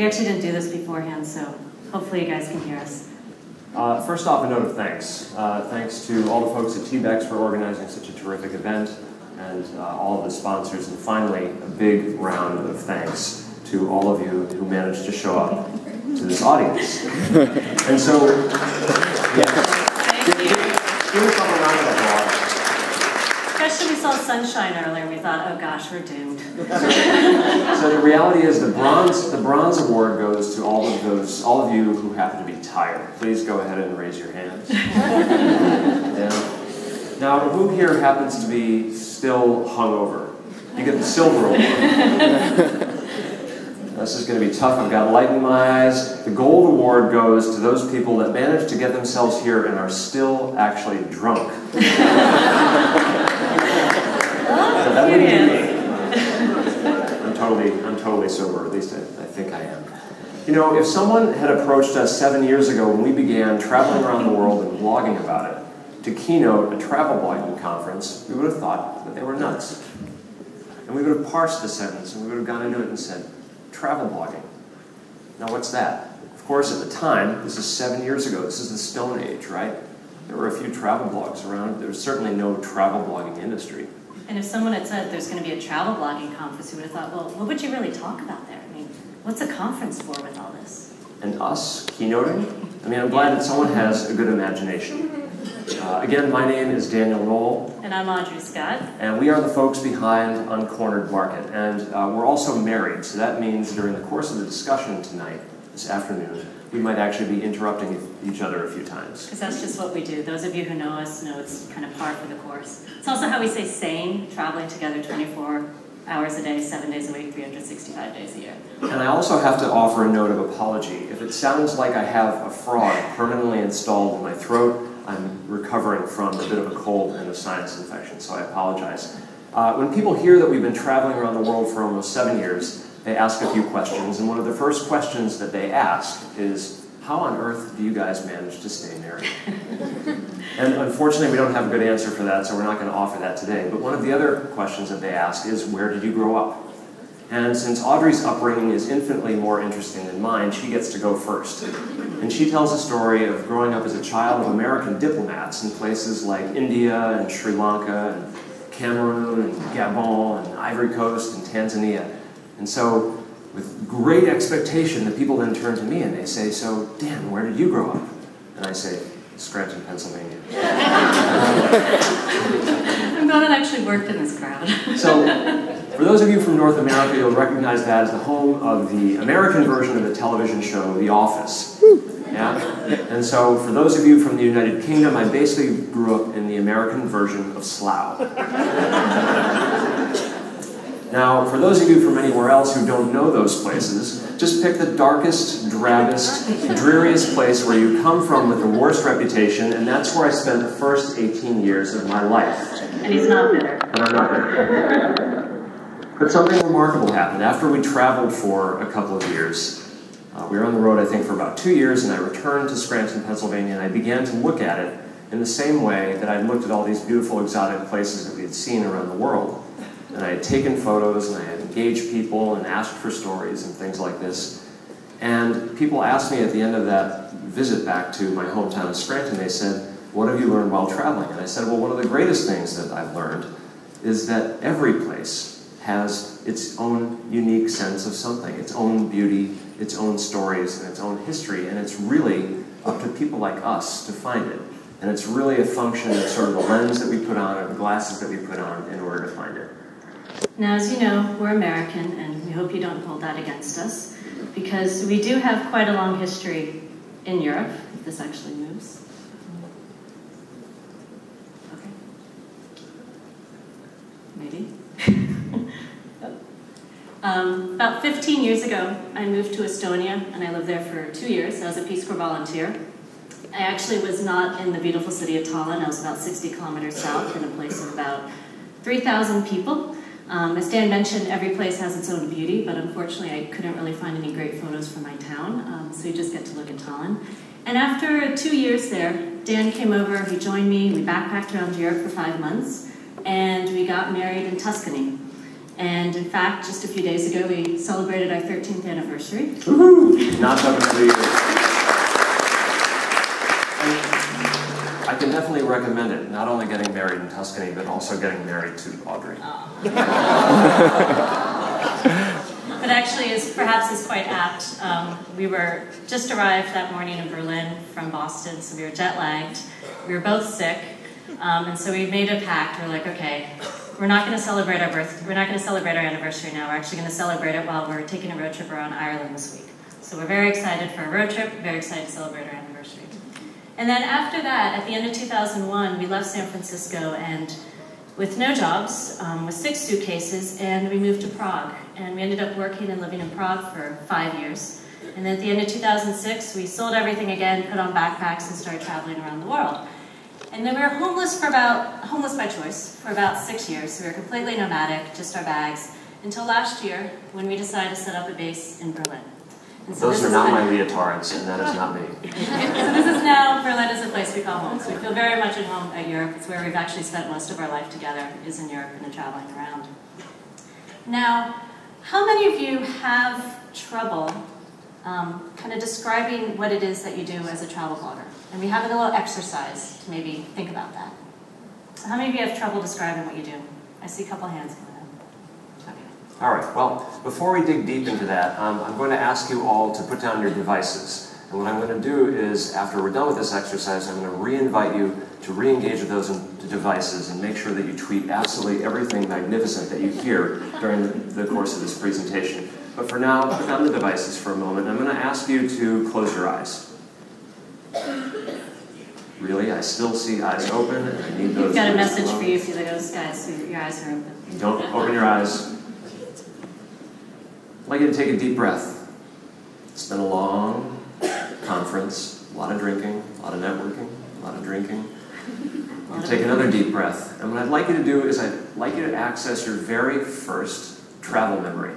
We actually didn't do this beforehand, so hopefully you guys can hear us. First off, a note of thanks. Thanks to all the folks at TBEX for organizing such a terrific event, and all of the sponsors, and finally, a big round of thanks to all of you who managed to show up to this audience. And so, yeah. Give a couple round of applause. Especially we saw sunshine earlier, we thought, oh gosh, we're doomed. So the reality is the bronze award goes to all of you who happen to be tired. Please go ahead and raise your hands. Yeah. Now, who here happens to be still hungover? You get the silver award. This is going to be tough. I've got light in my eyes. The gold award goes to those people that managed to get themselves here and are still actually drunk. That wouldn't be me. I'm totally sober, at least I think I am. You know, if someone had approached us 7 years ago when we began traveling around the world and blogging about it, to Keynote, a travel blogging conference, we would have thought that they were nuts. And we would have parsed the sentence, and we would have gone into it and said, travel blogging. Now what's that? Of course, at the time, this is 7 years ago, this is the Stone Age, right? There were a few travel blogs around. There was certainly no travel blogging industry. And if someone had said there's going to be a travel blogging conference, we would have thought, well, what would you really talk about there? I mean, what's a conference for with all this? And us, keynoting? I mean, I'm glad that someone has a good imagination. Again, my name is Daniel Noll. And I'm Audrey Scott. And we are the folks behind Uncornered Market. And we're also married, so that means during the course of the discussion tonight, this afternoon, we might actually be interrupting each other a few times. Because that's just what we do. Those of you who know us know it's kind of par for the course. It's also how we say sane, traveling together 24 hours a day, 7 days a week, 365 days a year. And I also have to offer a note of apology. If it sounds like I have a frog permanently installed in my throat, I'm recovering from a bit of a cold and a sinus infection, so I apologize. When people hear that we've been traveling around the world for almost 7 years, they ask a few questions, and one of the first questions that they ask is, how on earth do you guys manage to stay married? And unfortunately, we don't have a good answer for that, so we're not going to offer that today. But one of the other questions that they ask is, where did you grow up? And since Audrey's upbringing is infinitely more interesting than mine, she gets to go first. And she tells a story of growing up as a child of American diplomats in places like India and Sri Lanka and Cameroon and Gabon and Ivory Coast and Tanzania. And so, with great expectation, the people then turn to me and they say, so, Dan, where did you grow up? And I say, Scranton, Pennsylvania. I'm glad I actually worked in this crowd. So, for those of you from North America, you'll recognize that as the home of the American version of the television show, The Office. Yeah? And so, for those of you from the United Kingdom, I basically grew up in the American version of Slough. Now, for those of you from anywhere else who don't know those places, just pick the darkest, drabbest, dreariest place where you come from with the worst reputation, and that's where I spent the first 18 years of my life. And he's not bitter. And I'm not bitter. But something remarkable happened. After we traveled for a couple of years, we were on the road, I think, for about 2 years, and I returned to Scranton, Pennsylvania, and I began to look at it in the same way that I'd looked at all these beautiful exotic places that we had seen around the world. And I had taken photos, and I had engaged people, and asked for stories, and things like this. And people asked me at the end of that visit back to my hometown of Scranton, they said, what have you learned while traveling? And I said, well, one of the greatest things that I've learned is that every place has its own unique sense of something, its own beauty, its own stories, and its own history, and it's really up to people like us to find it. And it's really a function of sort of the lens that we put on, or the glasses that we put on in order to find it. Now, as you know, we're American, and we hope you don't hold that against us, because we do have quite a long history in Europe, if this actually moves. Okay. Maybe. About 15 years ago, I moved to Estonia, and I lived there for 2 years as a Peace Corps volunteer. I actually was not in the beautiful city of Tallinn. I was about 60 kilometers south in a place of about 3,000 people. As Dan mentioned, every place has its own beauty, but unfortunately I couldn't really find any great photos from my town, so you just get to look at Tallinn. And after 2 years there, Dan came over, he joined me, we backpacked around Europe for 5 months, and we got married in Tuscany. And in fact, just a few days ago, we celebrated our 13th anniversary. Woohoo! Not up in 2 years. I can definitely recommend it, not only getting married in Tuscany, but also getting married to Audrey. But actually, perhaps is quite apt. We were just arrived that morning in Berlin from Boston, so we were jet lagged. We were both sick, and so we made a pact. We're like, okay, we're not going to celebrate our anniversary now. We're actually going to celebrate it while we're taking a road trip around Ireland this week. So we're very excited for a road trip. Very excited to celebrate our anniversary. And then after that, at the end of 2001, we left San Francisco and with no jobs, with 6 suitcases, and we moved to Prague. And we ended up working and living in Prague for 5 years. And then at the end of 2006, we sold everything again, put on backpacks, and started traveling around the world. And then we were homeless by choice, for about 6 years. So we were completely nomadic, just our bags, until last year, when we decided to set up a base in Berlin. And so those are not my leotards, and that is not me. So this is now, Berlin is a place we call home. So we feel very much at home at Europe. It's where we've actually spent most of our life together, is in Europe and traveling around. Now, how many of you have trouble kind of describing what it is that you do as a travel blogger? And we have a little exercise to maybe think about that. So how many of you have trouble describing what you do? I see a couple hands going up. Okay. All right, well, before we dig deep into that, I'm going to ask you all to put down your devices. And what I'm going to do is, after we're done with this exercise, I'm going to re-invite you to re-engage with those devices and make sure that you tweet absolutely everything magnificent that you hear during the course of this presentation. But for now, put down the devices for a moment. I'm going to ask you to close your eyes. Really? I still see eyes open, and I need those. We've got a message for you for those guys, so your eyes are open. Don't open your eyes. I'd like you to take a deep breath. It's been a long conference, a lot of drinking, a lot of networking, a lot of drinking. Take another deep breath. And what I'd like you to do is I'd like you to access your very first travel memory.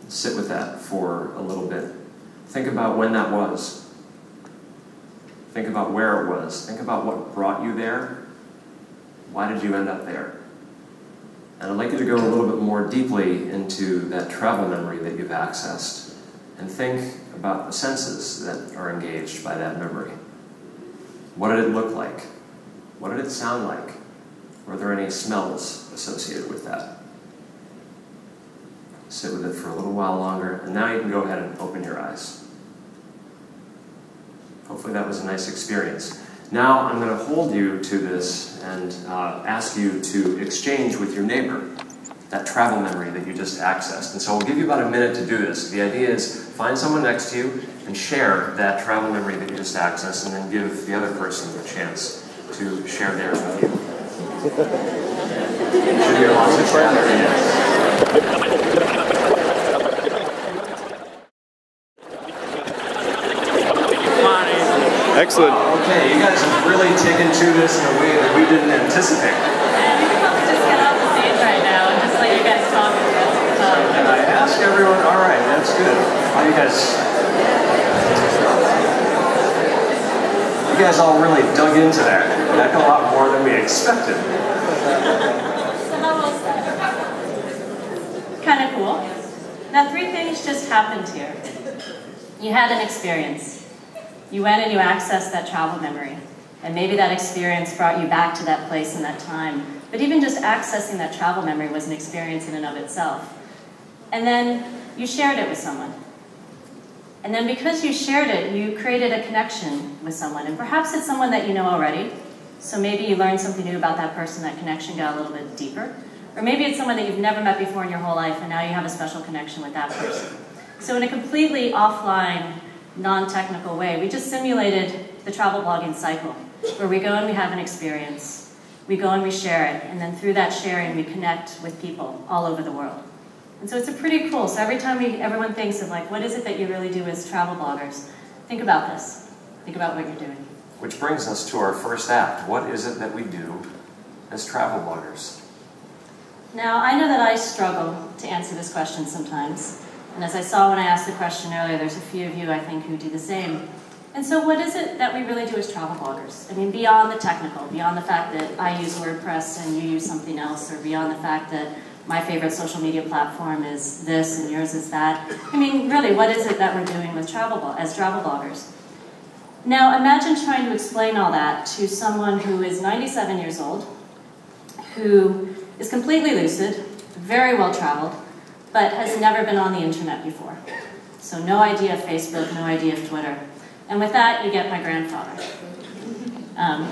Sit with that for a little bit. Think about when that was. Think about where it was. Think about what brought you there. Why did you end up there? And I'd like you to go a little bit more deeply into that travel memory that you've accessed and think about the senses that are engaged by that memory. What did it look like? What did it sound like? Were there any smells associated with that? Sit with it for a little while longer, and now you can go ahead and open your eyes. Hopefully that was a nice experience. Now I'm going to hold you to this and ask you to exchange with your neighbor that travel memory that you just accessed. And so we'll give you about a minute to do this. The idea is find someone next to you and share that travel memory that you just accessed, and then give the other person a chance to share theirs with you. Should hear lots of chatter, yes. Excellent. Okay, you guys have really taken to this in a way that we didn't anticipate. And we could probably just get off the stage right now and just let you guys talk. And I asked everyone, all right, that's good. How you guys all really dug into that. Heck, a lot more than we expected. So how was that? Kind of cool. Now 3 things just happened here. You had an experience. You went and you accessed that travel memory. And maybe that experience brought you back to that place and that time. But even just accessing that travel memory was an experience in and of itself. And then you shared it with someone. And then because you shared it, you created a connection with someone. And perhaps it's someone that you know already. So maybe you learned something new about that person, that connection got a little bit deeper. Or maybe it's someone that you've never met before in your whole life, and now you have a special connection with that person. So in a completely offline, non-technical way, we just simulated the travel blogging cycle, where we go and we have an experience. We go and we share it, and then through that sharing, we connect with people all over the world. And so it's a pretty cool. So every time everyone thinks of like, what is it that you really do as travel bloggers? Think about this. Think about what you're doing. Which brings us to our first act. What is it that we do as travel bloggers? Now, I know that I struggle to answer this question sometimes. And as I saw when I asked the question earlier, there's a few of you, I think, who do the same. And so what is it that we really do as travel bloggers? I mean, beyond the technical, beyond the fact that I use WordPress and you use something else, or beyond the fact that my favorite social media platform is this and yours is that. I mean, really, what is it that we're doing with as travel bloggers? Now, imagine trying to explain all that to someone who is 97 years old, who is completely lucid, very well traveled, but has never been on the internet before. So no idea of Facebook, no idea of Twitter. And with that, you get my grandfather.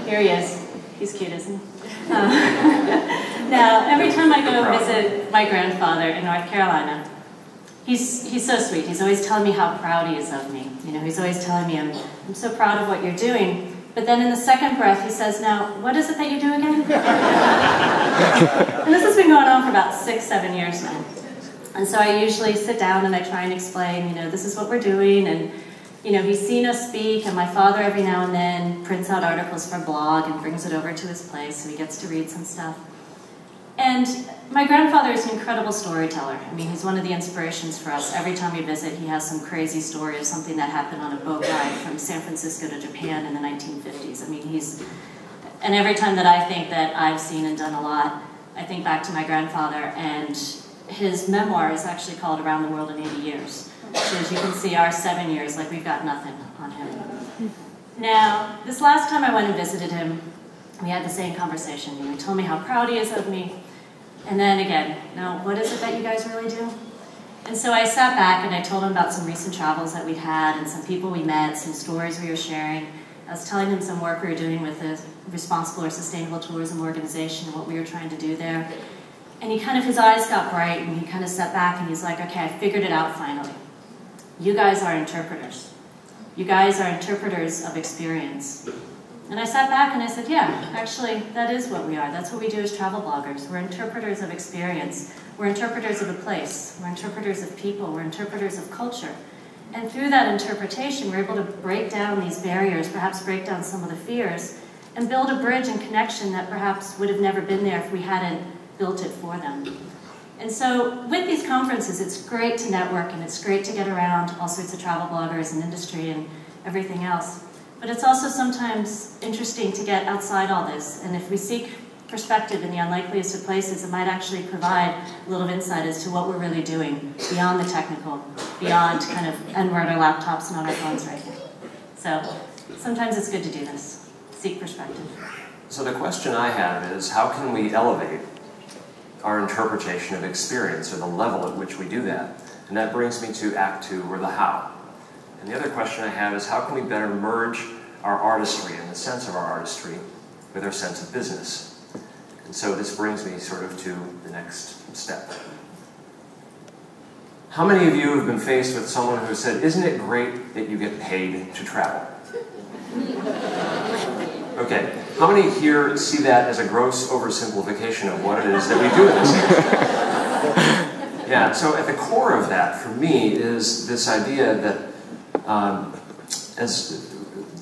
Here he is. He's cute, isn't he? Now, every time I go visit my grandfather in North Carolina, he's so sweet. He's always telling me how proud he is of me. You know, he's always telling me, I'm so proud of what you're doing. But then in the second breath, he says, now, what is it that you do again? And this has been going on for about 6, 7 years now. And so I usually sit down and I try and explain, you know, this is what we're doing. And, you know, he's seen us speak, and my father every now and then prints out articles for a blog and brings it over to his place so he gets to read some stuff. And my grandfather is an incredible storyteller. I mean, he's one of the inspirations for us. Every time we visit, he has some crazy story of something that happened on a boat ride from San Francisco to Japan in the 1950s. I mean, and every time that I think that I've seen and done a lot, I think back to my grandfather, and his memoir is actually called Around the World in 80 Years. So as you can see, our 7 years, like we've got nothing on him. Now, this last time I went and visited him, we had the same conversation. You know, he told me how proud he is of me. And then again, now what is it that you guys really do? And so I sat back and I told him about some recent travels that we'd had and some people we met, some stories we were sharing. I was telling him some work we were doing with the Responsible or Sustainable Tourism Organization and what we were trying to do there. And his eyes got bright and he kind of sat back and he's like, okay, I figured it out finally. You guys are interpreters. You guys are interpreters of experience. And I sat back and I said, yeah, actually, that is what we are. That's what we do as travel bloggers. We're interpreters of experience. We're interpreters of a place. We're interpreters of people. We're interpreters of culture. And through that interpretation, we're able to break down these barriers, perhaps break down some of the fears, and build a bridge and connection that perhaps would have never been there if we hadn't built it for them. And so with these conferences, it's great to network and it's great to get around all sorts of travel bloggers and industry and everything else. But it's also sometimes interesting to get outside all this. And if we seek perspective in the unlikeliest of places, it might actually provide a little insight as to what we're really doing beyond the technical, beyond and we're on our laptops and on our phones right now. So sometimes it's good to do this, seek perspective. So the question I have is, how can we elevate our interpretation of experience, or the level at which we do that? And that brings me to Act 2, or the how. And the other question I have is, how can we better merge our artistry and the sense of our artistry with our sense of business? And so this brings me sort of to the next step. How many of you have been faced with someone who said, isn't it great that you get paid to travel? Okay, how many here see that as a gross oversimplification of what it is that we do in this area? Yeah, so at the core of that, for me, is this idea that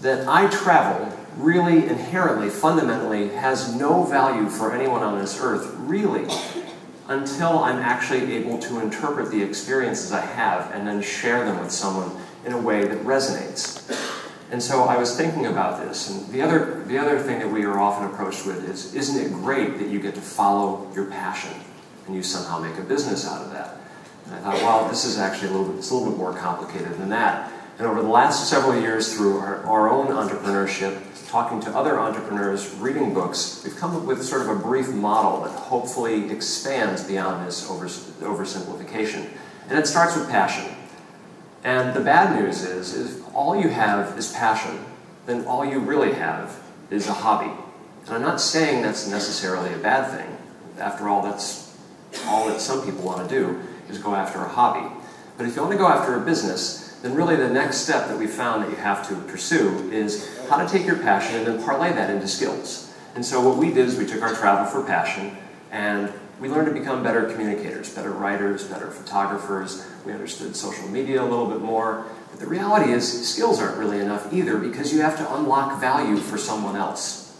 that I travel really inherently, fundamentally, has no value for anyone on this earth, really, until I'm actually able to interpret the experiences I have and then share them with someone in a way that resonates. And so I was thinking about this, and the other thing that we are often approached with is, isn't it great that you get to follow your passion and you somehow make a business out of that? And I thought, well, this is actually a little bit more complicated than that. And over the last several years, through our own entrepreneurship, talking to other entrepreneurs, reading books, we've come up with sort of a brief model that hopefully expands beyond this oversimplification. And it starts with passion. And the bad news is if all you have is passion, then all you really have is a hobby. And I'm not saying that's necessarily a bad thing. After all, that's all that some people want to do, is go after a hobby. But if you want to go after a business, then really the next step that we found that you have to pursue is how to take your passion and then parlay that into skills. And so what we did is we took our travel for passion and we learned to become better communicators, better writers, better photographers. We understood social media a little bit more. But the reality is skills aren't really enough either, because you have to unlock value for someone else.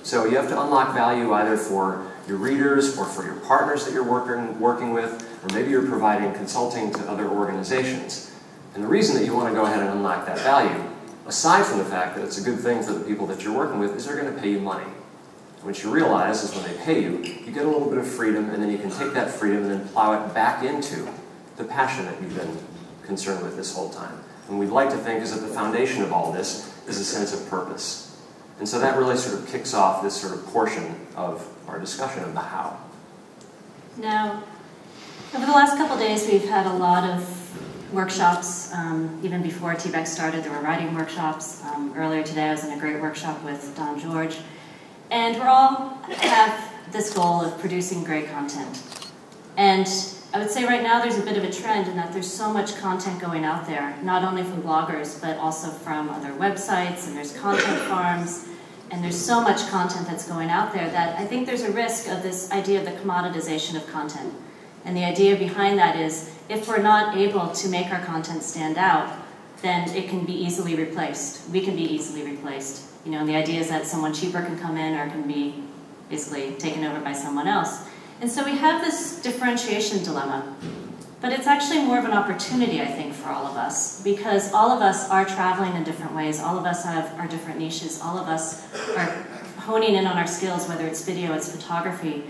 So you have to unlock value either for your readers or for your partners that you're working with, or maybe you're providing consulting to other organizations. And the reason that you want to go ahead and unlock that value aside from the fact that it's a good thing for the people that you're working with, is they're going to pay you money. What you realize is when they pay you, you get a little bit of freedom, and then you can take that freedom and then plow it back into the passion that you've been concerned with this whole time. And we'd like to think is that the foundation of all this is a sense of purpose. And so that really sort of kicks off this sort of portion of our discussion of the how. Now, over the last couple days, we've had a lot of workshops. Even before TBEX started, there were writing workshops. Earlier today, I was in a great workshop with Don George. And we all have this goal of producing great content. And I would say right now there's a bit of a trend in that there's so much content going out there, not only from bloggers, but also from other websites, and there's content farms, and there's so much content that's going out there that I think there's a risk of this idea of the commoditization of content. And the idea behind that is, if we're not able to make our content stand out, then it can be easily replaced. We can be easily replaced. You know, and the idea is that someone cheaper can come in or can be basically taken over by someone else. And so we have this differentiation dilemma. But it's actually more of an opportunity, I think, for all of us, because all of us are traveling in different ways. All of us have our different niches. All of us are honing in on our skills, whether it's video, it's photography,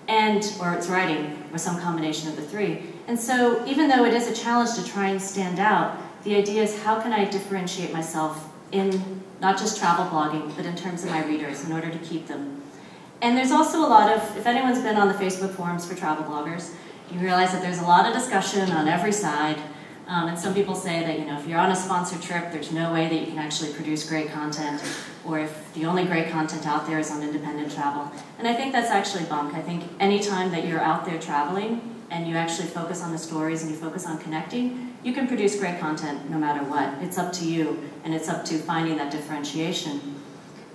or it's writing, or some combination of the three. And so even though it is a challenge to try and stand out, the idea is how can I differentiate myself in not just travel blogging, but in terms of my readers, in order to keep them. And there's also a lot of, if anyone's been on the Facebook forums for travel bloggers, you realize that there's a lot of discussion on every side. And some people say that, you know, if you're on a sponsored trip, there's no way that you can actually produce great content, or if the only great content out there is on independent travel. And I think that's actually bunk. I think anytime that you're out there traveling and you actually focus on the stories and you focus on connecting, you can produce great content no matter what. It's up to you, and it's up to finding that differentiation.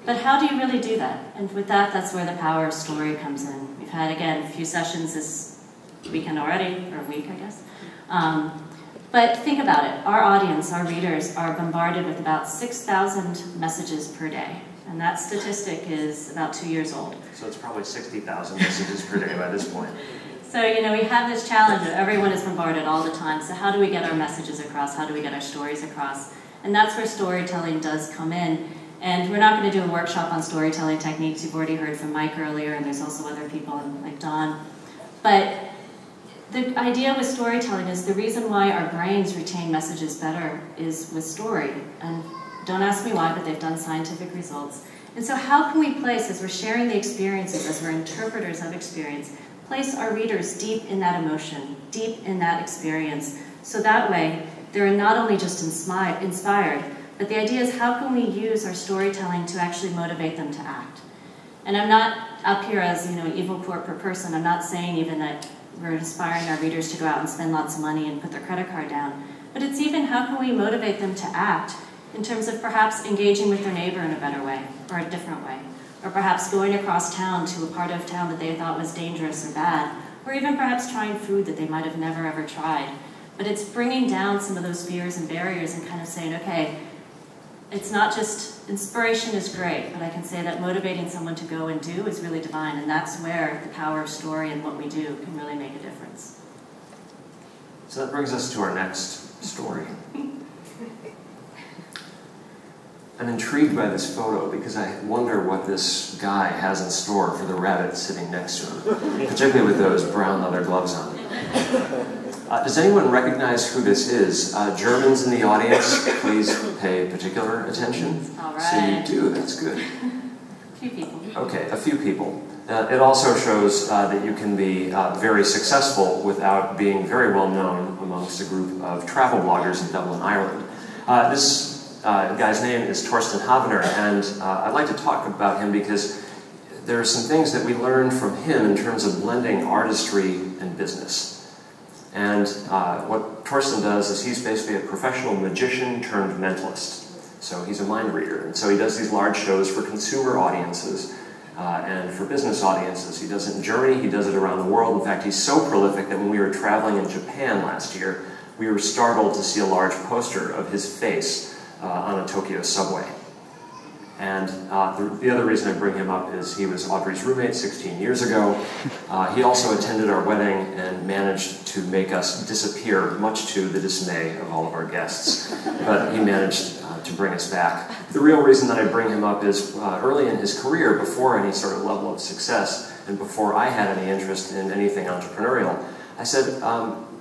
But how do you really do that? And with that, that's where the power of story comes in. We've had, again, a few sessions this weekend already, or week, I guess. But think about it. Our audience, our readers, are bombarded with about 6,000 messages per day. And that statistic is about 2 years old. So it's probably 60,000 messages per day by this point. So, you know, we have this challenge that everyone is bombarded all the time. So how do we get our messages across? How do we get our stories across? And that's where storytelling does come in. And we're not going to do a workshop on storytelling techniques. You've already heard from Mike earlier, and there's also other people like Don. But the idea with storytelling is the reason why our brains retain messages better is with story. And don't ask me why, but they've done scientific results. And so how can we place, as we're sharing the experiences, as we're interpreters of experience, place our readers deep in that emotion, deep in that experience, so that way they're not only just inspired, but the idea is how can we use our storytelling to actually motivate them to act. And I'm not up here as, you know, an evil corporate person. I'm not saying even that we're inspiring our readers to go out and spend lots of money and put their credit card down. But it's even how can we motivate them to act in terms of perhaps engaging with their neighbor in a better way or a different way. Or perhaps going across town to a part of town that they thought was dangerous or bad. Or even perhaps trying food that they might have never ever tried. But it's bringing down some of those fears and barriers and kind of saying, okay, it's not just, inspiration is great, but I can say that motivating someone to go and do is really divine, and that's where the power of story and what we do can really make a difference. So that brings us to our next story. I'm intrigued by this photo because I wonder what this guy has in store for the rabbit sitting next to him, particularly with those brown leather gloves on. Does anyone recognize who this is? Germans in the audience, please pay particular attention. All right. So you do, that's good. A few people. Okay, a few people. It also shows that you can be very successful without being very well known amongst a group of travel bloggers in Dublin, Ireland. This guy's name is Thorsten Havener, and I'd like to talk about him because there are some things that we learned from him in terms of blending artistry and business. And what Thorsten does is he's basically a professional magician turned mentalist. So he's a mind reader, and so he does these large shows for consumer audiences and for business audiences. He does it in Germany, he does it around the world. In fact, he's so prolific that when we were traveling in Japan last year, we were startled to see a large poster of his face on a Tokyo subway. And the other reason I bring him up is he was Audrey's roommate 16 years ago. He also attended our wedding and managed to make us disappear, much to the dismay of all of our guests. But he managed to bring us back. The real reason that I bring him up is early in his career, before any sort of level of success, and before I had any interest in anything entrepreneurial, I said,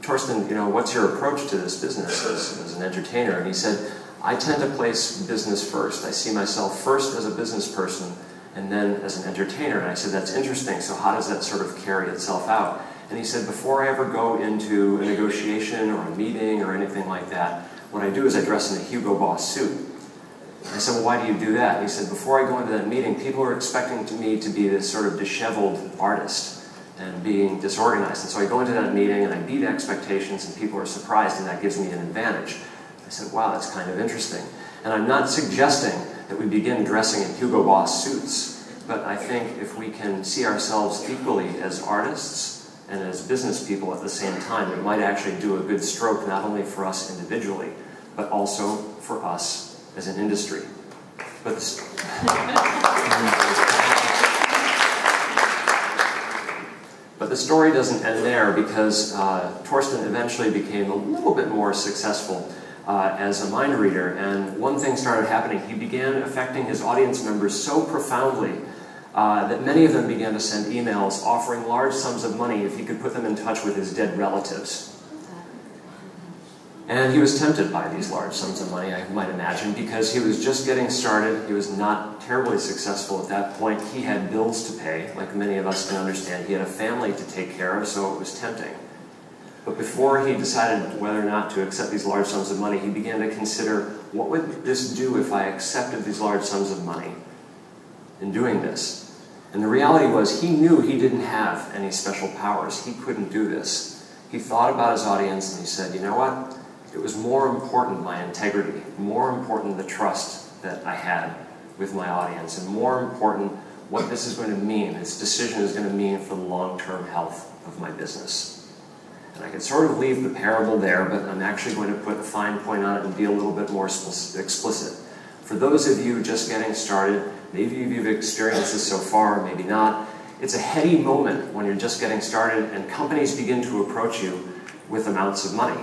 Thorsten, what's your approach to this business as an entertainer? And he said, I tend to place business first. I see myself first as a business person and then as an entertainer. And I said, that's interesting. So how does that sort of carry itself out? And he said, before I ever go into a negotiation or a meeting or anything like that, what I do is I dress in a Hugo Boss suit. And I said, well, why do you do that? And he said, before I go into that meeting, people are expecting me to be this sort of disheveled artist and being disorganized. And so I go into that meeting and I beat expectations and people are surprised, and that gives me an advantage. I said, wow, that's kind of interesting. And I'm not suggesting that we begin dressing in Hugo Boss suits, but I think if we can see ourselves equally as artists and as business people at the same time, it might actually do a good stroke not only for us individually, but also for us as an industry. But the story doesn't end there, because Thorsten eventually became a little bit more successful as a mind reader, and one thing started happening. He began affecting his audience members so profoundly that many of them began to send emails offering large sums of money if he could put them in touch with his dead relatives. And he was tempted by these large sums of money, I might imagine, because he was just getting started. He was not terribly successful at that point. He had bills to pay, like many of us can understand. He had a family to take care of, so it was tempting. But before he decided whether or not to accept these large sums of money, he began to consider, what would this do if I accepted these large sums of money in doing this? And the reality was, he knew he didn't have any special powers. He couldn't do this. He thought about his audience and he said, you know what? It was more important my integrity, more important the trust that I had with my audience, and more important what this is going to mean, this decision is going to mean for the long-term health of my business. And I could sort of leave the parable there, but I'm actually going to put a fine point on it and be a little bit more explicit. For those of you just getting started, maybe you've experienced this so far, maybe not, it's a heady moment when you're just getting started and companies begin to approach you with amounts of money.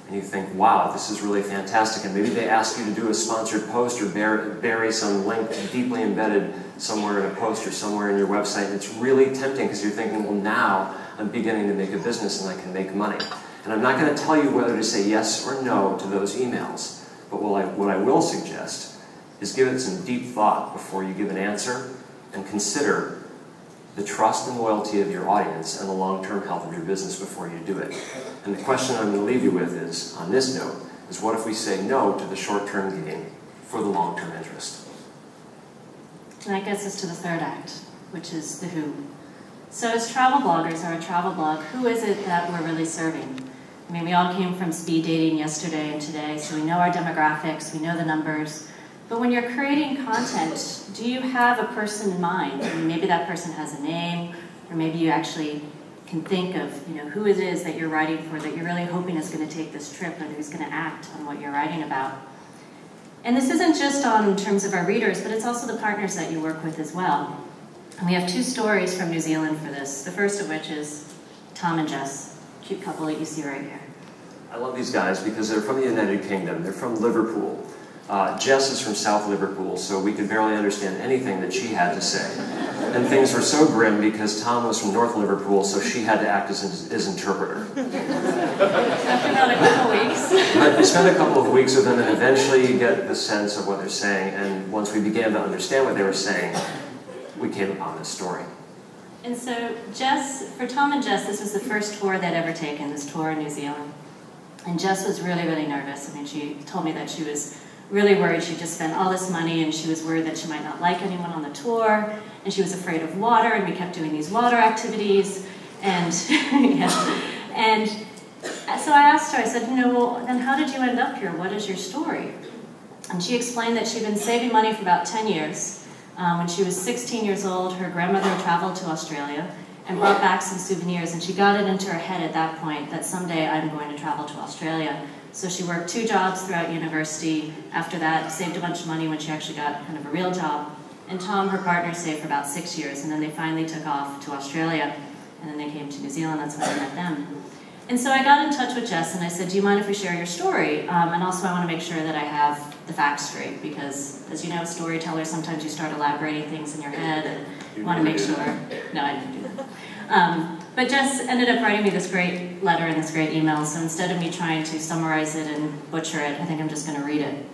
And you think, wow, this is really fantastic. And maybe they ask you to do a sponsored post or bury some link deeply embedded somewhere in a post or somewhere in your website. And it's really tempting because you're thinking, well, now I'm beginning to make a business and I can make money. And I'm not going to tell you whether to say yes or no to those emails. But what I will suggest is give it some deep thought before you give an answer, and consider the trust and loyalty of your audience and the long-term health of your business before you do it. And the question I'm going to leave you with is, on this note, is what if we say no to the short-term gain for the long-term interest? And that gets us to the third act, which is the who. So as travel bloggers, or a travel blog, who is it that we're really serving? I mean, we all came from speed dating yesterday and today, so we know our demographics, we know the numbers. But when you're creating content, do you have a person in mind? I mean, maybe that person has a name, or maybe you actually can think of, who it is that you're writing for, that you're really hoping is going to take this trip and who's going to act on what you're writing about. And this isn't just in terms of our readers, but it's also the partners that you work with as well. And we have two stories from New Zealand for this. The first of which is Tom and Jess, cute couple that you see right here. I love these guys because they're from the United Kingdom. They're from Liverpool. Jess is from South Liverpool, so we could barely understand anything that she had to say. And things were so grim because Tom was from North Liverpool, so she had to act as his interpreter. After about a couple weeks. But we spent a couple of weeks with them, and eventually you get the sense of what they're saying, and once we began to understand what they were saying, we came upon this story. And so for Tom and Jess, this was the first tour they'd ever taken, this tour in New Zealand. And Jess was really, really nervous. I mean, she told me that she was really worried she'd just spent all this money, and she was worried that she might not like anyone on the tour, and she was afraid of water, and we kept doing these water activities, and and so I asked her, I said, well, then how did you end up here? What is your story? And she explained that she'd been saving money for about 10 years. When she was 16 years old, her grandmother traveled to Australia and brought back some souvenirs, and she got it into her head at that point that someday I'm going to travel to Australia. So she worked 2 jobs throughout university. After that, saved a bunch of money when she actually got kind of a real job. And Tom, her partner, stayed for about 6 years, and then they finally took off to Australia, and then they came to New Zealand. That's when I met them. And so I got in touch with Jess and I said, do you mind if we share your story? And also I want to make sure that I have the facts straight because, as you know, storytellers, sometimes you start elaborating things in your head and you want to make sure. No, I didn't do that. But Jess ended up writing me this great letter and this great email, so instead of me trying to summarize it and butcher it, I think I'm just going to read it.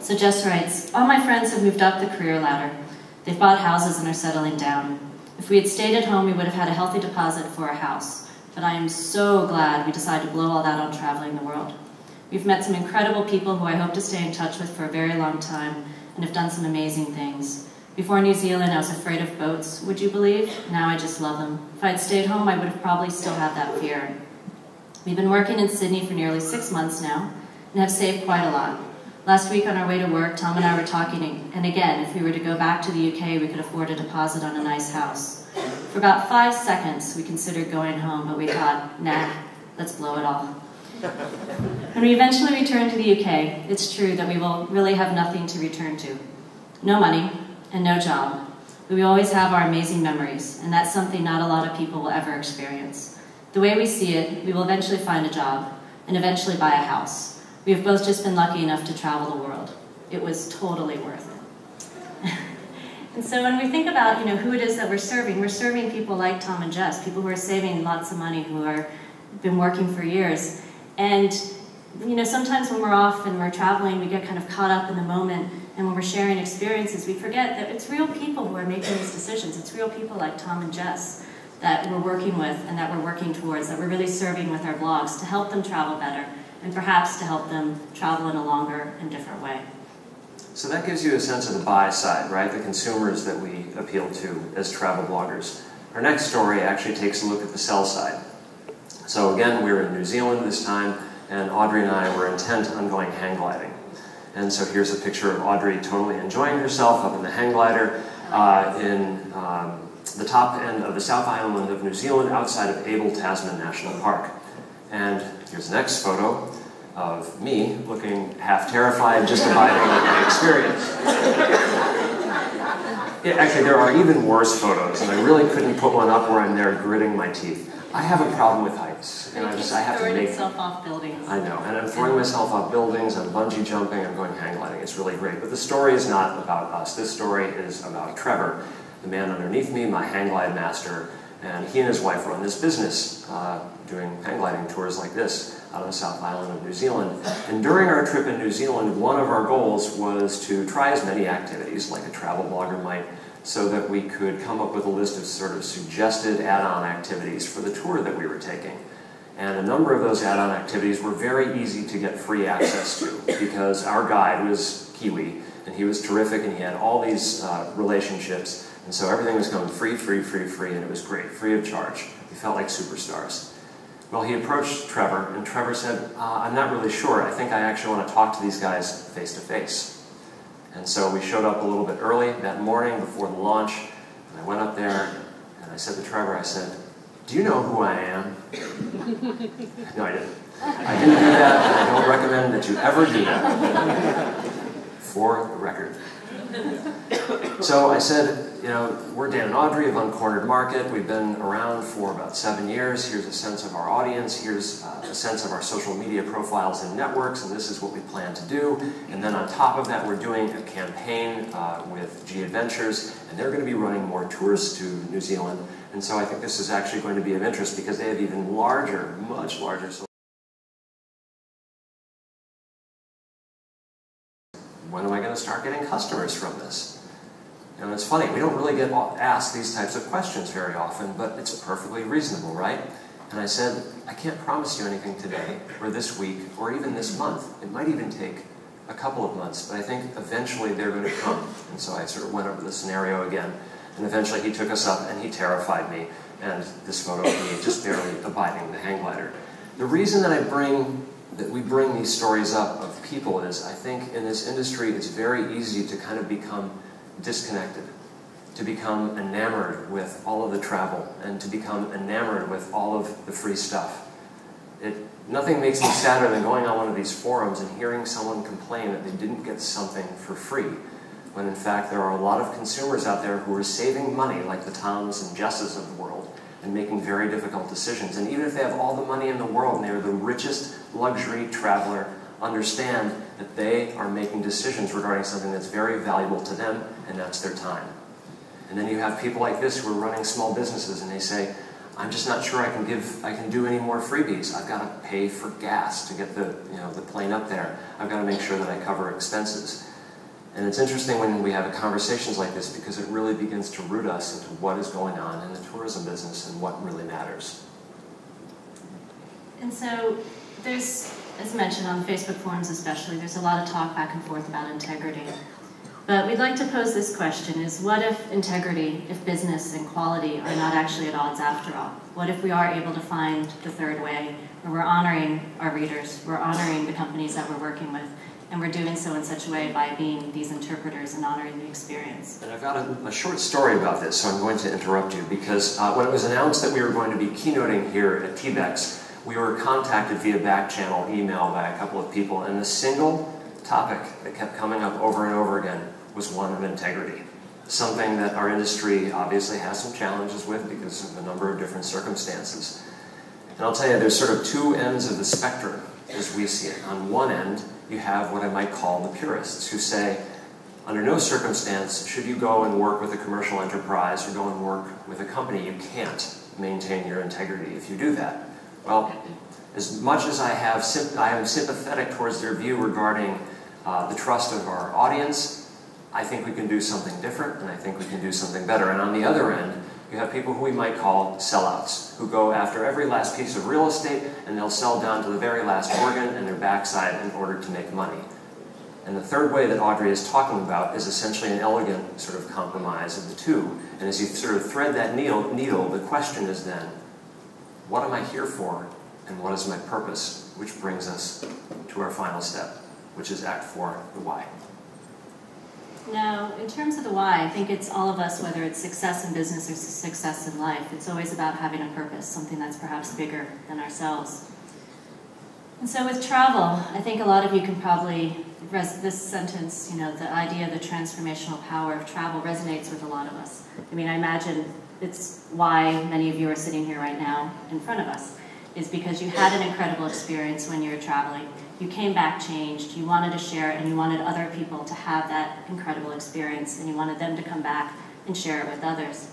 So Jess writes, all my friends have moved up the career ladder. They've bought houses and are settling down. If we had stayed at home, we would have had a healthy deposit for a house. But I am so glad we decided to blow all that on traveling the world. We've met some incredible people who I hope to stay in touch with for a very long time and have done some amazing things. Before New Zealand, I was afraid of boats, would you believe? Now I just love them. If I'd stayed home, I would have probably still had that fear. We've been working in Sydney for nearly 6 months now and have saved quite a lot. Last week on our way to work, Tom and I were talking, and again, if we were to go back to the UK, we could afford a deposit on a nice house. For about 5 seconds, we considered going home, but we thought, nah, let's blow it all. When we eventually return to the UK, it's true that we will really have nothing to return to. No money and no job, but we always have our amazing memories, and that's something not a lot of people will ever experience. The way we see it, we will eventually find a job and eventually buy a house. We have both just been lucky enough to travel the world. It was totally worth it. And so when we think about, who it is that we're serving people like Tom and Jess, people who are saving lots of money, who are been working for years. And sometimes when we're off and we're traveling, we get kind of caught up in the moment, and when we're sharing experiences, we forget that it's real people who are making these decisions. It's real people like Tom and Jess that we're working with and that we're working towards, that we're really serving with our blogs to help them travel better and perhaps to help them travel in a longer and different way. So that gives you a sense of the buy side, right? The consumers that we appeal to as travel bloggers. Our next story actually takes a look at the sell side. So again, we were in New Zealand this time, and Audrey and I were intent on going hang gliding. And so here's a picture of Audrey totally enjoying herself up in the hang glider in the top end of the South Island of New Zealand outside of Abel Tasman National Park. And here's the next photo of me looking half terrified, just abiding the experience. Yeah, actually, there are even worse photos, and I really couldn't put one up where I'm there gritting my teeth. I have a problem with heights. I have to make yourself off buildings. I know, and I'm throwing myself off buildings, I'm bungee jumping, I'm going hang gliding. It's really great. But the story is not about us. This story is about Trevor, the man underneath me, my hang glide master, and he and his wife run this business doing hang gliding tours like this out on the South Island of New Zealand. And during our trip in New Zealand, one of our goals was to try as many activities, like a travel blogger might, so that we could come up with a list of sort of suggested add-on activities for the tour that we were taking. And a number of those add-on activities were very easy to get free access to because our guide was Kiwi, and he was terrific, and he had all these relationships, and so everything was going free, free, free, free, and it was great, free of charge. We felt like superstars. Well, he approached Trevor, and Trevor said, I'm not really sure. I think I actually want to talk to these guys face-to-face. And so we showed up a little bit early that morning before the launch, and I went up there, and I said to Trevor, I said, do you know who I am? No, I didn't. I didn't do that, and I don't recommend that you ever do that. For the record. So I said, we're Dan and Audrey of Uncornered Market. We've been around for about 7 years. Here's a sense of our audience. Here's a sense of our social media profiles and networks, and this is what we plan to do. And then on top of that, we're doing a campaign with G Adventures, and they're going to be running more tours to New Zealand. And so I think this is actually going to be of interest because they have even larger, much larger social. When am I going to start getting customers from this? And it's funny, we don't really get asked these types of questions very often, but it's perfectly reasonable, right? And I said, I can't promise you anything today, or this week, or even this month. It might even take a couple of months, but I think eventually they're going to come. And so I sort of went over the scenario again, and eventually he took us up, and he terrified me, and this photo of me just barely abiding the hang glider. The reason that we bring these stories up of people is, I think in this industry it's very easy to kind of become disconnected, to become enamored with all of the travel, and to become enamored with all of the free stuff. Nothing makes me sadder than going on one of these forums and hearing someone complain that they didn't get something for free, when in fact there are a lot of consumers out there who are saving money, like the Toms and Jesses of the world, and making very difficult decisions. And even if they have all the money in the world and they're the richest luxury traveler, understand that they are making decisions regarding something that's very valuable to them, and that's their time. And then you have people like this who are running small businesses and they say, I'm just not sure I can do any more freebies. I've got to pay for gas to get the plane up there. I've got to make sure that I cover expenses. And it's interesting when we have conversations like this because it really begins to root us into what is going on in the tourism business and what really matters. And so there's, as mentioned on Facebook forums especially, there's a lot of talk back and forth about integrity. But we'd like to pose this question, is what if integrity, if business and quality are not actually at odds after all? What if we are able to find the third way, where we're honoring our readers, we're honoring the companies that we're working with, and we're doing so in such a way by being these interpreters and honoring the experience? And I've got a short story about this, so I'm going to interrupt you, because when it was announced that we were going to be keynoting here at TBEX, we were contacted via back channel email by a couple of people, and the single topic that kept coming up over and over again was one of integrity. Something that our industry obviously has some challenges with because of a number of different circumstances. And I'll tell you, there's sort of two ends of the spectrum as we see it. On one end, you have what I might call the purists who say, under no circumstance should you go and work with a commercial enterprise or go and work with a company. You can't maintain your integrity if you do that. Well, as much as I am sympathetic towards their view regarding the trust of our audience, I think we can do something different, and I think we can do something better. And on the other end, you have people who we might call sellouts, who go after every last piece of real estate, and they'll sell down to the very last organ and their backside in order to make money. And the third way that Audrey is talking about is essentially an elegant sort of compromise of the two. And as you sort of thread that needle, the question is then, what am I here for, and what is my purpose? Which brings us to our final step, which is Act 4, the why. Now, in terms of the why, I think it's all of us, whether it's success in business or success in life, it's always about having a purpose, something that's perhaps bigger than ourselves. And so with travel, I think a lot of you can probably, this sentence, the idea of the transformational power of travel resonates with a lot of us. I mean, I imagine it's why many of you are sitting here right now in front of us, is because you had an incredible experience when you were traveling. You came back changed, you wanted to share it, and you wanted other people to have that incredible experience, and you wanted them to come back and share it with others.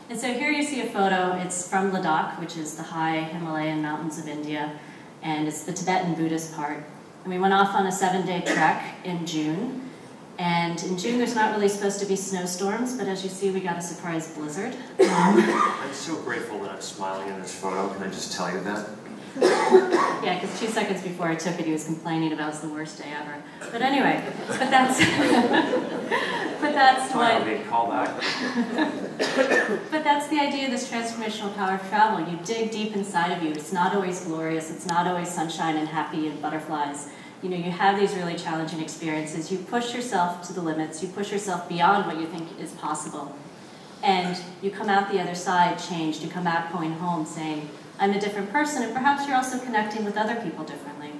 And so here you see a photo. It's from Ladakh, which is the high Himalayan mountains of India, and it's the Tibetan Buddhist part. And we went off on a 7-day trek in June, and in June there's not really supposed to be snowstorms, but as you see, we got a surprise blizzard. I'm so grateful that I'm smiling in this photo. Can I just tell you that? Yeah, because 2 seconds before I took it, he was complaining about it was the worst day ever. But anyway, but that's what. I'm being called back. But that's the idea of this transformational power of travel. You dig deep inside of you. It's not always glorious. It's not always sunshine and happy and butterflies. You have these really challenging experiences. You push yourself to the limits. You push yourself beyond what you think is possible, and you come out the other side changed. You come back going home saying, I'm a different person, and perhaps you're also connecting with other people differently.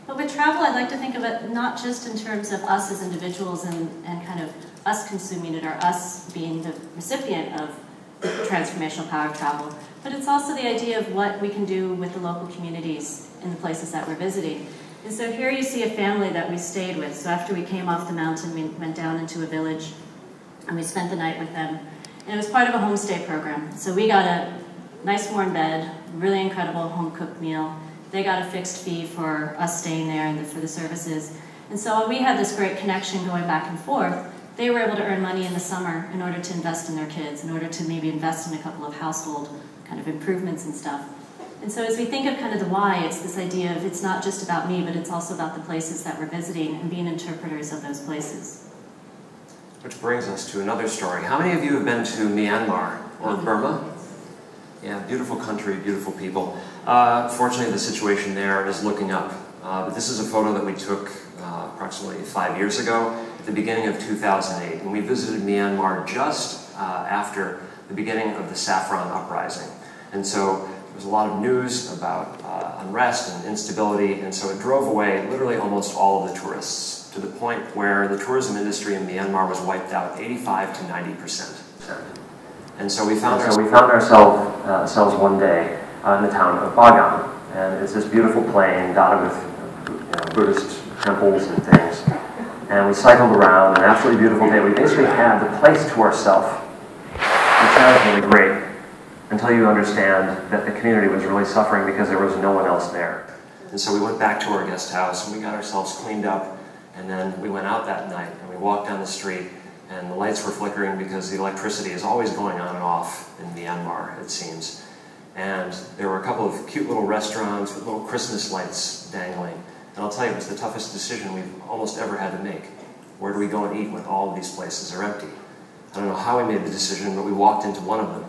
But with travel, I'd like to think of it not just in terms of us as individuals and kind of us consuming it or us being the recipient of transformational power of travel, but it's also the idea of what we can do with the local communities in the places that we're visiting. And so here you see a family that we stayed with. So after we came off the mountain, we went down into a village, and we spent the night with them. And it was part of a homestay program. So we got a nice warm bed, really incredible home-cooked meal. They got a fixed fee for us staying there and for the services. And so while we had this great connection going back and forth, they were able to earn money in the summer in order to invest in their kids, in order to maybe invest in a couple of household kind of improvements and stuff. And so as we think of kind of the why, it's this idea of it's not just about me, but it's also about the places that we're visiting and being interpreters of those places. Which brings us to another story. How many of you have been to Myanmar or Burma? Yeah, beautiful country, beautiful people. Fortunately, the situation there is looking up. But this is a photo that we took approximately 5 years ago at the beginning of 2008. And we visited Myanmar just after the beginning of the Saffron Uprising. And so there was a lot of news about unrest and instability, and so it drove away literally almost all of the tourists, to the point where the tourism industry in Myanmar was wiped out 85 to 90%. And so we found ourselves one day in the town of Bagan. And it's this beautiful plain dotted with Buddhist temples and things. And we cycled around, an absolutely beautiful day. We basically had the place to ourselves, which sounds really great, until you understand that the community was really suffering because there was no one else there. And so we went back to our guest house and we got ourselves cleaned up, and then we went out that night and we walked down the street, and the lights were flickering because the electricity is always going on and off in Myanmar, it seems. And there were a couple of cute little restaurants with little Christmas lights dangling. And I'll tell you, it was the toughest decision we've almost ever had to make. Where do we go and eat when all of these places are empty? I don't know how we made the decision, but we walked into one of them.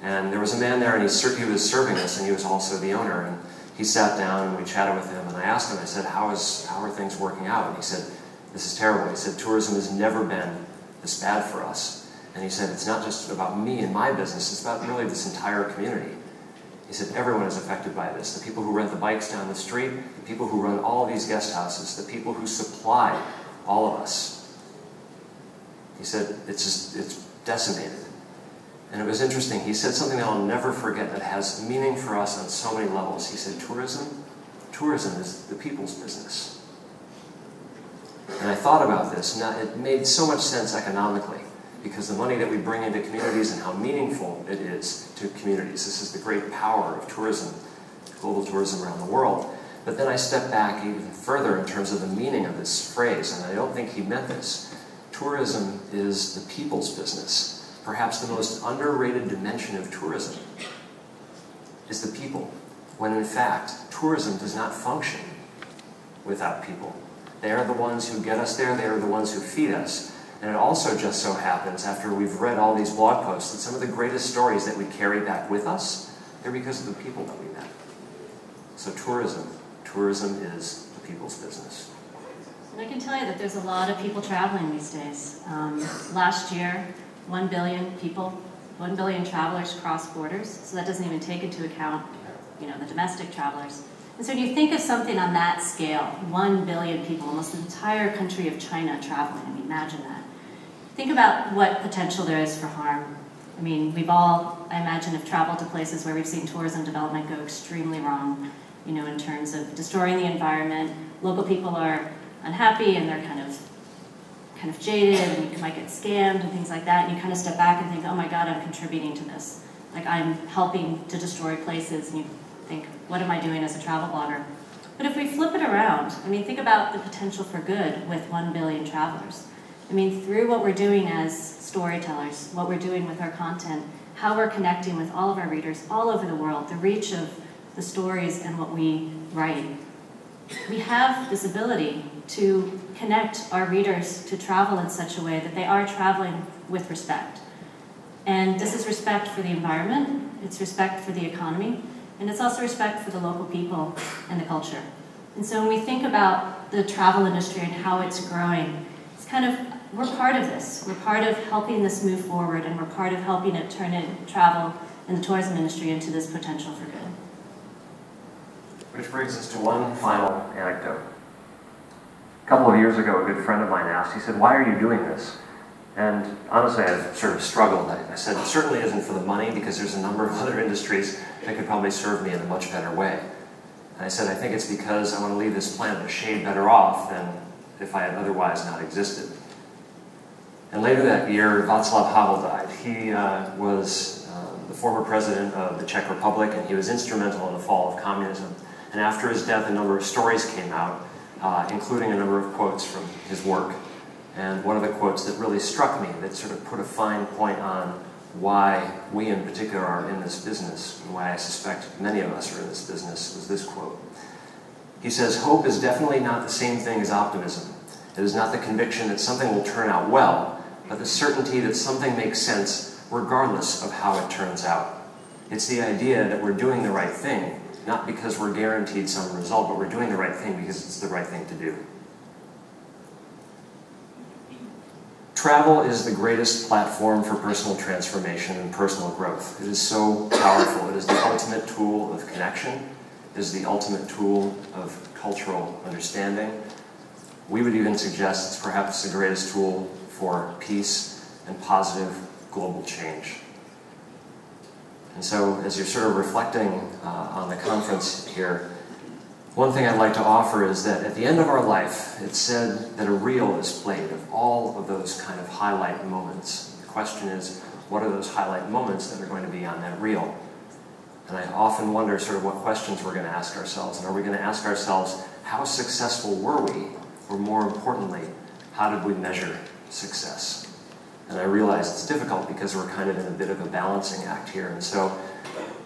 And there was a man there, and he was serving us, and he was also the owner. And he sat down, and we chatted with him, and I asked him, I said, how are things working out? And he said, this is terrible. He said, tourism has never been this bad for us. And he said, it's not just about me and my business, it's about really this entire community. He said, everyone is affected by this. The people who rent the bikes down the street, the people who run all these guest houses, the people who supply all of us. He said, it's decimated. And it was interesting. He said something that I'll never forget that has meaning for us on so many levels. He said, tourism is the people's business. And I thought about this, and it made so much sense economically, because the money that we bring into communities and how meaningful it is to communities. This is the great power of tourism, global tourism around the world. But then I stepped back even further in terms of the meaning of this phrase, and I don't think he meant this. Tourism is the people's business. Perhaps the most underrated dimension of tourism is the people, when in fact, tourism does not function without people. They are the ones who get us there, they are the ones who feed us. And it also just so happens, after we've read all these blog posts, that some of the greatest stories that we carry back with us, they're because of the people that we met. So tourism is the people's business. And I can tell you that there's a lot of people traveling these days. Last year, 1 billion people, 1 billion travelers crossed borders, so that doesn't even take into account, the domestic travelers. And so when you think of something on that scale, 1 billion people, almost the entire country of China traveling, imagine that. Think about what potential there is for harm. I mean, we've all, I imagine, have traveled to places where we've seen tourism development go extremely wrong, in terms of destroying the environment. Local people are unhappy and they're kind of jaded, and you might get scammed and things like that, and you kind of step back and think, oh my God, I'm contributing to this. Like, I'm helping to destroy places, and you think, what am I doing as a travel blogger? But if we flip it around, think about the potential for good with 1 billion travelers. Through what we're doing as storytellers, what we're doing with our content, how we're connecting with all of our readers all over the world, the reach of the stories and what we write, we have this ability to connect our readers to travel in such a way that they are traveling with respect. And this is respect for the environment, it's respect for the economy, and it's also respect for the local people and the culture. And so when we think about the travel industry and how it's growing, it's we're part of this. We're part of helping this move forward, and we're part of helping it turn travel and the tourism industry into this potential for good. Which brings us to one final anecdote. A couple of years ago, a good friend of mine asked, he said, why are you doing this? And honestly, I've sort of struggled. I said, it certainly isn't for the money, because there's a number of other industries that could probably serve me in a much better way. And I said, I think it's because I want to leave this planet a shade better off than if I had otherwise not existed. And later that year, Václav Havel died. He was the former president of the Czech Republic, and he was instrumental in the fall of communism. And after his death, a number of stories came out, including a number of quotes from his work. And one of the quotes that really struck me, that sort of put a fine point on why we in particular are in this business, and why I suspect many of us are in this business, was this quote. He says, hope is definitely not the same thing as optimism. It is not the conviction that something will turn out well, but the certainty that something makes sense regardless of how it turns out. It's the idea that we're doing the right thing, not because we're guaranteed some result, but we're doing the right thing because it's the right thing to do. Travel is the greatest platform for personal transformation and personal growth. It is so powerful. It is the ultimate tool of connection. It is the ultimate tool of cultural understanding. We would even suggest it's perhaps the greatest tool for peace and positive global change. And so as you're sort of reflecting on the conference here, one thing I'd like to offer is that at the end of our life, it's said that a reel is played of all of those kind of highlight moments. The question is, what are those highlight moments that are going to be on that reel? And I often wonder sort of what questions we're going to ask ourselves. And are we going to ask ourselves, how successful were we? Or more importantly, how did we measure success? And I realize it's difficult because we're kind of in a bit of a balancing act here. And so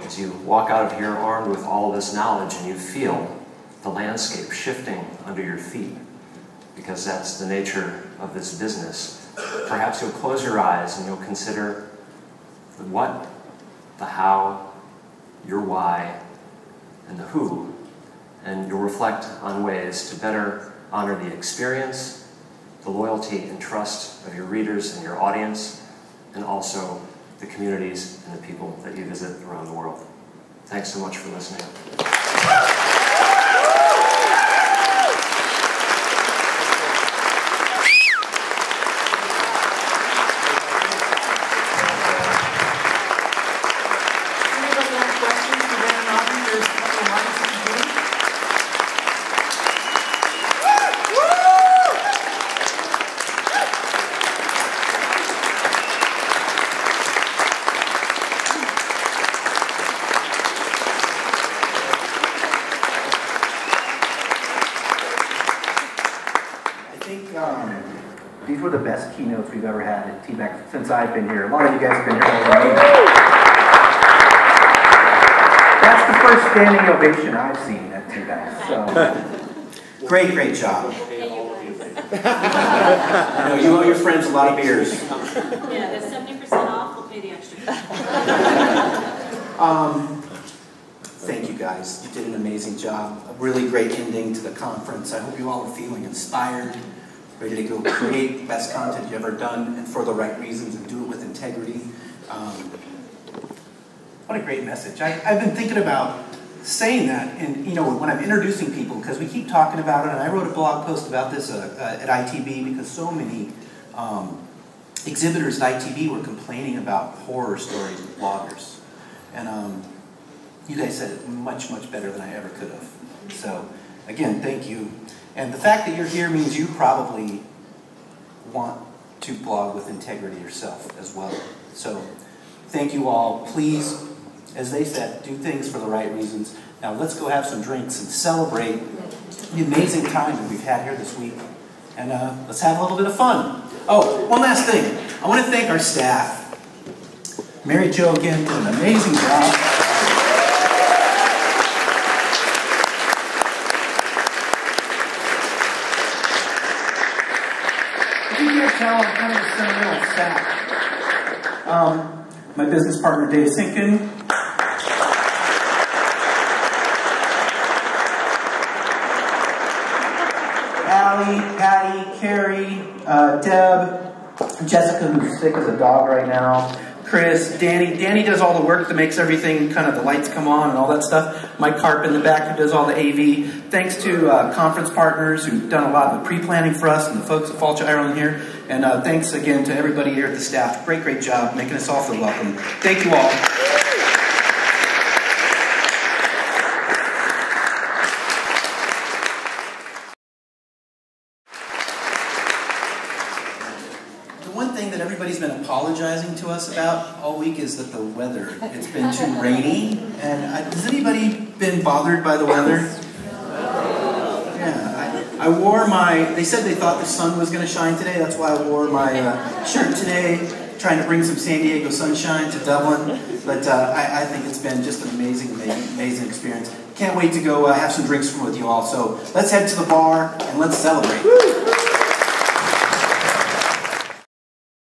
as you walk out of here armed with all this knowledge and you feel the landscape shifting under your feet, because that's the nature of this business, perhaps you'll close your eyes and you'll consider the what, the how, your why, and the who, and you'll reflect on ways to better honor the experience, the loyalty and trust of your readers and your audience, and also the communities and the people that you visit around the world. Thanks so much for listening. These were the best keynotes we've ever had at TBEX since I've been here. A lot of you guys have been here over me. That's the first standing ovation I've seen at TBEX. So, great job. I know you owe your friends a lot of beers. Yeah, there's 70% off. We'll pay the extra. Thank you guys. You did an amazing job. A really great ending to the conference. I hope you all are feeling inspired, ready to go create the best content you've ever done, and for the right reasons, and do it with integrity. What a great message. I've been thinking about saying that, and when I'm introducing people, because we keep talking about it, and I wrote a blog post about this at ITB, because so many exhibitors at ITB were complaining about horror stories with bloggers. And you guys said it much better than I ever could have. So, again, thank you. And the fact that you're here means you probably want to blog with integrity yourself as well. So, thank you all. Please, as they said, do things for the right reasons. Now, let's go have some drinks and celebrate the amazing time that we've had here this week. And let's have a little bit of fun. Oh, one last thing. I want to thank our staff. Mary Jo, again, did an amazing job. I'm kind of a sentimental staff. My business partner, Dave Sinkin. Allie, Patty, Carrie, Deb, Jessica, who's sick as a dog right now. Chris, Danny. Danny does all the work that makes everything, kind of the lights come on and all that stuff. Mike Karp in the back who does all the AV. Thanks to conference partners who've done a lot of the pre-planning for us, and the folks at Falcha Ireland here. And thanks again to everybody here at the staff. Great job making us all feel welcome. Thank you all. Everybody's been apologizing to us about all week is that the weather. It's been too rainy. And has anybody been bothered by the weather? Yeah, I wore my, they said they thought the sun was going to shine today. That's why I wore my shirt today, trying to bring some San Diego sunshine to Dublin. But I think it's been just an amazing experience. Can't wait to go have some drinks with you all. So let's head to the bar and let's celebrate.